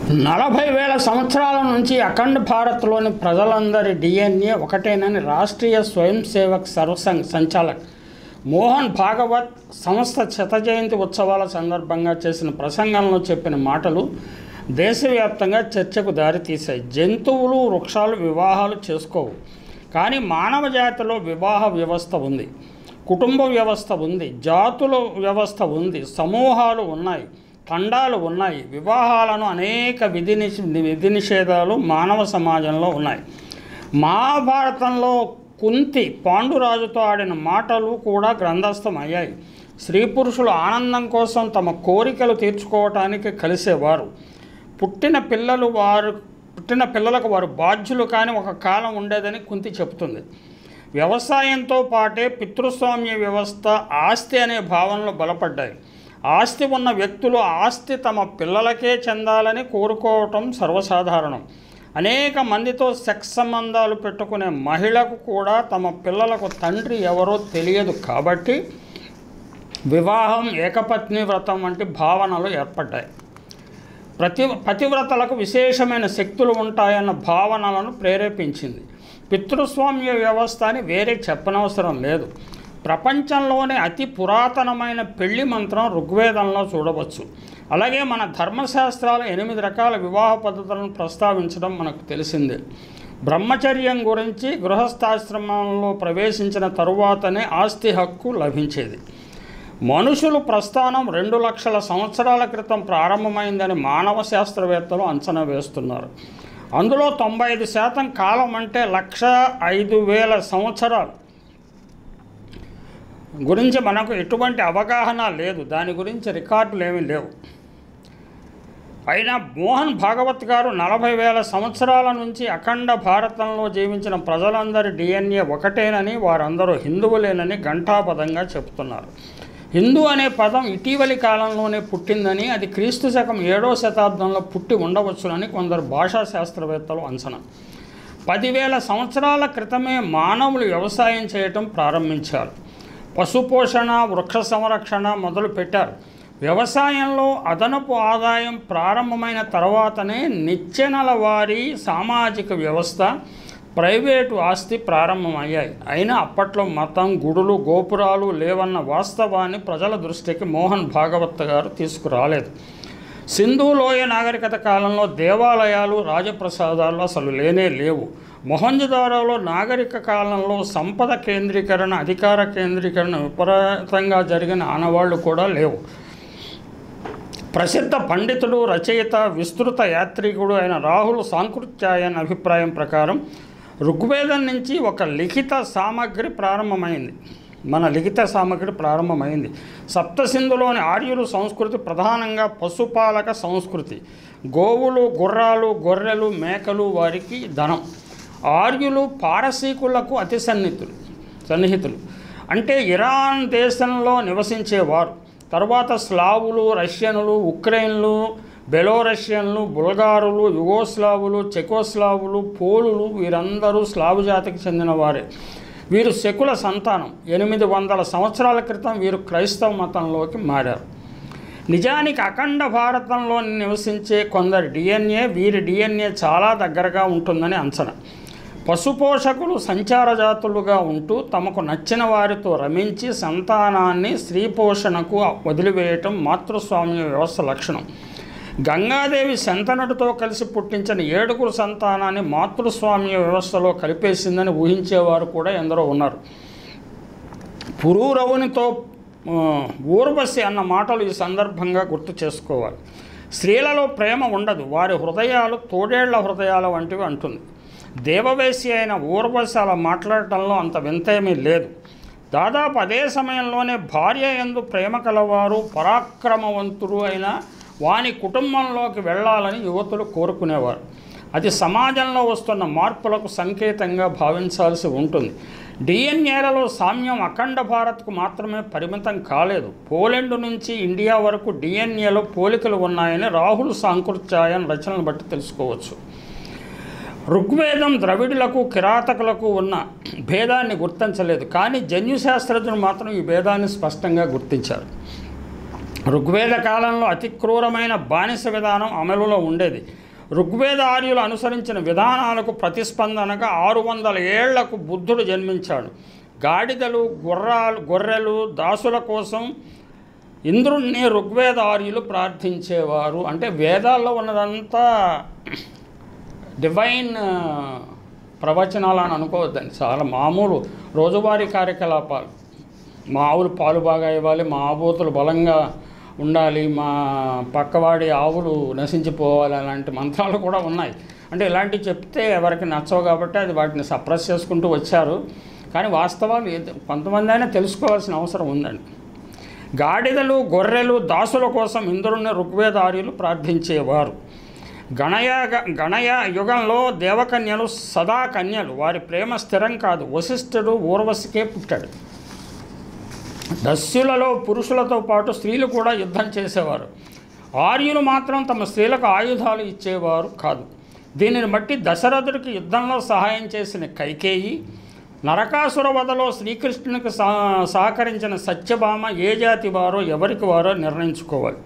40,000 సంవత్సరాల నుంచి అఖండ భారత్లోని ప్రజలందరి డిఎన్ఏ ఒకటేనని రాష్ట్రీయ స్వయం సేవక్ సర్వసంఘ్ సంచాలక్ మోహన్ భాగవత్ సంస్థ శత జయంతి ఉత్సవాల సందర్భంగా చేసిన ప్రసంగంలో చెప్పిన మాటలు దేశవ్యాప్తంగా చర్చకు దారితీశాయి. జంతువులు, వృక్షాలు వివాహాలు చేసుకోవు, కానీ మానవ జాతిలో వివాహ వ్యవస్థ ఉంది, కుటుంబ వ్యవస్థ ఉంది, జాతుల వ్యవస్థ ఉంది, సమూహాలు ఉన్నాయి, ఖండాలు ఉన్నాయి. వివాహాలను అనేక విధి నిషేధాలు మానవ సమాజంలో ఉన్నాయి. మహాభారతంలో కుంతి పాండురాజుతో ఆడిన మాటలు కూడా గ్రంథస్థం అయ్యాయి. స్త్రీ పురుషులు ఆనందం కోసం తమ కోరికలు తీర్చుకోవటానికి కలిసేవారు. పుట్టిన పిల్లలకు వారు బాధ్యులు కానీ ఒక కాలం ఉండేదని కుంతి చెబుతుంది. వ్యవసాయంతో పాటే పితృస్వామ్య వ్యవస్థ, ఆస్తి అనే భావనలు బలపడ్డాయి. ఆస్తి ఉన్న వ్యక్తులు ఆస్తి తమ పిల్లలకే చెందాలని కోరుకోవటం సర్వసాధారణం. అనేక మందితో సెక్స్ సంబంధాలు పెట్టుకునే మహిళకు కూడా తమ పిల్లలకు తండ్రి ఎవరో తెలియదు. కాబట్టి వివాహం, ఏకపత్ని వ్రతం వంటి భావనలు ఏర్పడ్డాయి. పతివ్రతలకు విశేషమైన శక్తులు ఉంటాయన్న భావనలను ప్రేరేపించింది. పితృస్వామ్య వ్యవస్థ అని వేరే చెప్పనవసరం లేదు. ప్రపంచంలోనే అతి పురాతనమైన పెళ్లి మంత్రం ఋగ్వేదంలో చూడవచ్చు. అలాగే మన ధర్మశాస్త్రాలు 8 రకాల వివాహ పద్ధతులను ప్రస్తావించడం మనకు తెలిసిందే. బ్రహ్మచర్యం గురించి గృహస్థాశ్రమంలో ప్రవేశించిన తరువాతనే ఆస్తి హక్కు లభించేది. మనుషులు ప్రస్థానం 2 లక్షల సంవత్సరాల క్రితం ప్రారంభమైందని మానవ శాస్త్రవేత్తలు అంచనా వేస్తున్నారు. అందులో 95% కాలం అంటే 1,05,000 సంవత్సరాలు గురించి మనకు ఎటువంటి అవగాహన లేదు. దాని గురించి రికార్డులు ఏమీ లేవు. అయినా మోహన్ భాగవత్ గారు 40,000 సంవత్సరాల నుంచి అఖండ భారతంలో జీవించిన ప్రజలందరి డిఎన్ఏ ఒకటేనని, వారందరూ హిందువులేనని ఘంటాపదంగా చెబుతున్నారు. హిందూ అనే పదం ఇటీవలి కాలంలోనే పుట్టిందని, అది క్రీస్తు శకం 7వ శతాబ్దంలో పుట్టి ఉండవచ్చునని కొందరు భాషా శాస్త్రవేత్తలు అంచనా. 10,000 సంవత్సరాల క్రితమే మానవులు వ్యవసాయం చేయటం ప్రారంభించారు. పశుపోషణ, వృక్ష సంరక్షణ మొదలుపెట్టారు. వ్యవసాయంలో అదనపు ఆదాయం ప్రారంభమైన తర్వాతనే నిచ్చెనల వారీ సామాజిక వ్యవస్థ, ప్రైవేటు ఆస్తి ప్రారంభమయ్యాయి. అయినా అప్పట్లో మతం, గుడులు, గోపురాలు లేవన్న వాస్తవాన్ని ప్రజల దృష్టికి మోహన్ భాగవత్ గారు తీసుకురాలేదు. సింధు లోయ నాగరికత కాలంలో దేవాలయాలు, రాజప్రసాదాలు అసలు లేనే లేవు. మొహంజదారోలో నాగరిక కాలంలో సంపద కేంద్రీకరణ, అధికార కేంద్రీకరణ విపరీతంగా జరిగిన ఆనవాళ్లు కూడా లేవు. ప్రసిద్ధ పండితుడు, రచయిత, విస్తృత యాత్రికుడు అయిన రాహుల్ సాంకృత్యాయన్ అభిప్రాయం ప్రకారం ఋగ్వేదం నుంచి ఒక లిఖిత సామగ్రి ప్రారంభమైంది. మన లిఖిత సామగ్రి ప్రారంభమైంది. సప్తసింధులోని ఆర్యులు సంస్కృతి ప్రధానంగా పశుపాలక సంస్కృతి. గోవులు, గుర్రాలు, గొర్రెలు, మేకలు వారికి ధనం. ఆర్యులు పారసీకులకు అతి సన్నిహితులు. అంటే ఇరాన్ దేశంలో నివసించేవారు. తర్వాత స్లావులు, రష్యనులు, ఉక్రెయిన్లు, బెలోరష్యన్లు, బుల్గారులు, యుగోస్లావులు, చెకోస్లావులు, పోలులు వీరందరూ స్లావు జాతికి చెందిన వారే. వీరు శకుల సంతానం. 800 సంవత్సరాల క్రితం వీరు క్రైస్తవ మతంలోకి మారారు. నిజానికి అఖండ భారతంలో నివసించే కొందరి డిఎన్ఏ వీరి డిఎన్ఏ చాలా దగ్గరగా ఉంటుందని అంచనా. పశుపోషకులు సంచార జాతులుగా ఉంటూ తమకు నచ్చిన వారితో రమించి సంతానాన్ని స్త్రీ పోషణకు వదిలివేయటం మాతృస్వామ్య వ్యవస్థ లక్షణం. గంగాదేవి శంతనుడితో కలిసి పుట్టించిన 7 సంతానాన్ని మాతృస్వామ్య వ్యవస్థలో కలిపేసిందని ఊహించేవారు కూడా ఎందరో ఉన్నారు. పురూరవునితో ఊర్వశి అన్న మాటలు ఈ సందర్భంగా గుర్తు చేసుకోవాలి. స్త్రీలలో ప్రేమ ఉండదు, వారి హృదయాలు తోడేళ్ల హృదయాల వంటివి అంటుంది. దేవవేసి అయిన ఊర్వశి అలా మాట్లాడటంలో అంత వింతేమీ లేదు. దాదాపు అదే సమయంలోనే భార్య యందు ప్రేమ కలవారు, పరాక్రమవంతుడు అయిన వాని కుటుంబంలోకి వెళ్ళాలని యువతులు కోరుకునేవారు. అది సమాజంలో వస్తున్న మార్పులకు సంకేతంగా భావించాల్సి ఉంటుంది. డిఎన్ఏలలో సామ్యం అఖండ భారత్కు మాత్రమే పరిమితం కాలేదు. పోలెండ్ నుంచి ఇండియా వరకు డిఎన్ఏలో పోలికలు ఉన్నాయని రాహుల్ సాంకృత్యాయన్ రచనలు బట్టి తెలుసుకోవచ్చు. ఋగ్వేదం ద్రవిడులకు, కిరాతకులకు ఉన్న భేదాన్ని గుర్తించలేదు, కానీ జన్యుశాస్త్రజ్ఞులు మాత్రం ఈ భేదాన్ని స్పష్టంగా గుర్తించారు. ఋగ్వేద కాలంలో అతి క్రూరమైన బానిస విధానం అమలులో ఉండేది. ఋగ్వేద ఆర్యులు అనుసరించిన విధానాలకు ప్రతిస్పందనగా 600 ఏళ్లకు బుద్ధుడు జన్మించాడు. గాడిదలు, గొర్రెలు, దాసుల కోసం ఇంద్రుణ్ణి ఋగ్వేద ఆర్యులు ప్రార్థించేవారు. అంటే వేదాల్లో ఉన్నదంతా డివైన్ ప్రవచనాలు అని అనుకోవద్దండి. చాలా మామూలు రోజువారీ కార్యకలాపాలు. మా ఆవులు పాలు బాగా ఇవ్వాలి, మా ఆబోతులు బలంగా ఉండాలి, మా పక్కవాడి ఆవులు నశించిపోవాలి, అలాంటి మంత్రాలు కూడా ఉన్నాయి. అంటే ఇలాంటివి చెప్తే ఎవరికి నచ్చవు కాబట్టి అది వాటిని సప్రెస్ చేసుకుంటూ వచ్చారు. కానీ వాస్తవాలు కొంతమంది అయినా తెలుసుకోవాల్సిన అవసరం ఉందండి. గాడిదలు, గొర్రెలు, దాసుల కోసం ఇంద్రుణ్ణి ఋగ్వేద ఆర్యులు ప్రార్థించేవారు. గణయ యుగంలో దేవకన్యలు సదా కన్యలు. వారి ప్రేమ స్థిరం కాదు. వశిష్ఠుడు ఊర్వశికే పుట్టాడు. దస్యులలో పురుషులతో పాటు స్త్రీలు కూడా యుద్ధం చేసేవారు. ఆర్యులు మాత్రం తమ స్త్రీలకు ఆయుధాలు ఇచ్చేవారు కాదు. దీనిని బట్టి దశరథుడికి యుద్ధంలో సహాయం చేసిన కైకేయి, నరకాసుర వధలో శ్రీకృష్ణునికి సహకరించిన సత్యభామ ఏ జాతి వారో ఎవరికి వారో నిర్ణయించుకోవాలి.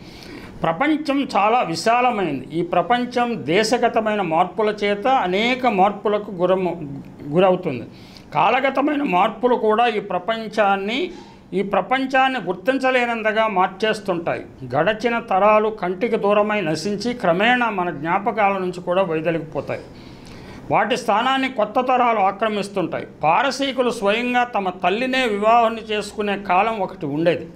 ప్రపంచం చాలా విశాలమైంది. ఈ ప్రపంచం దేశగతమైన మార్పుల చేత అనేక మార్పులకు గురవుతుంది. కాలగతమైన మార్పులు కూడా ఈ ప్రపంచాన్ని గుర్తించలేనంతగా మార్చేస్తుంటాయి. గడచిన తరాలు కంటికి దూరమై నశించి క్రమేణా మన జ్ఞాపకాల నుంచి కూడా వైదొలిగిపోతాయి. వాటి స్థానాన్ని కొత్త తరాలు ఆక్రమిస్తుంటాయి. పారసీకులు స్వయంగా తమ తల్లినే వివాహం చేసుకునే కాలం ఒకటి ఉండేది.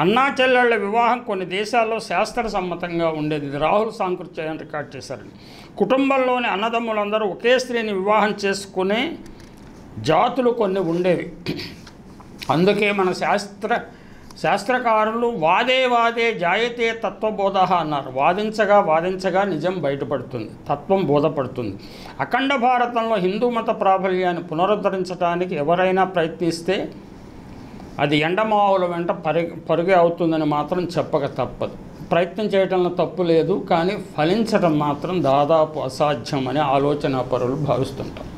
అన్నా చెల్లెళ్ల వివాహం కొన్ని దేశాల్లో శాస్త్ర సమ్మతంగా ఉండేది. ఇది రాహుల్ సాంకృత్యాయన్ రికార్డ్ చేశారండి. కుటుంబంలోని అన్నదమ్ములందరూ ఒకే స్త్రీని వివాహం చేసుకునే జాతులు కొన్ని ఉండేవి. అందుకే మన శాస్త్రకారులు వాదే జాయతే తత్వబోధ అన్నారు. వాదించగా నిజం బయటపడుతుంది, తత్వం బోధపడుతుంది. అఖండ భారతంలో హిందూ మత ప్రాబల్యాన్ని పునరుద్ధరించడానికి ఎవరైనా ప్రయత్నిస్తే అది ఎండమావుల వెంట పరుగే అవుతుందని మాత్రం చెప్పక తప్పదు. ప్రయత్నం చేయడంలో తప్పు లేదు, కానీ ఫలించడం మాత్రం దాదాపు అసాధ్యం అని ఆలోచనాపరులు భావిస్తుంటారు.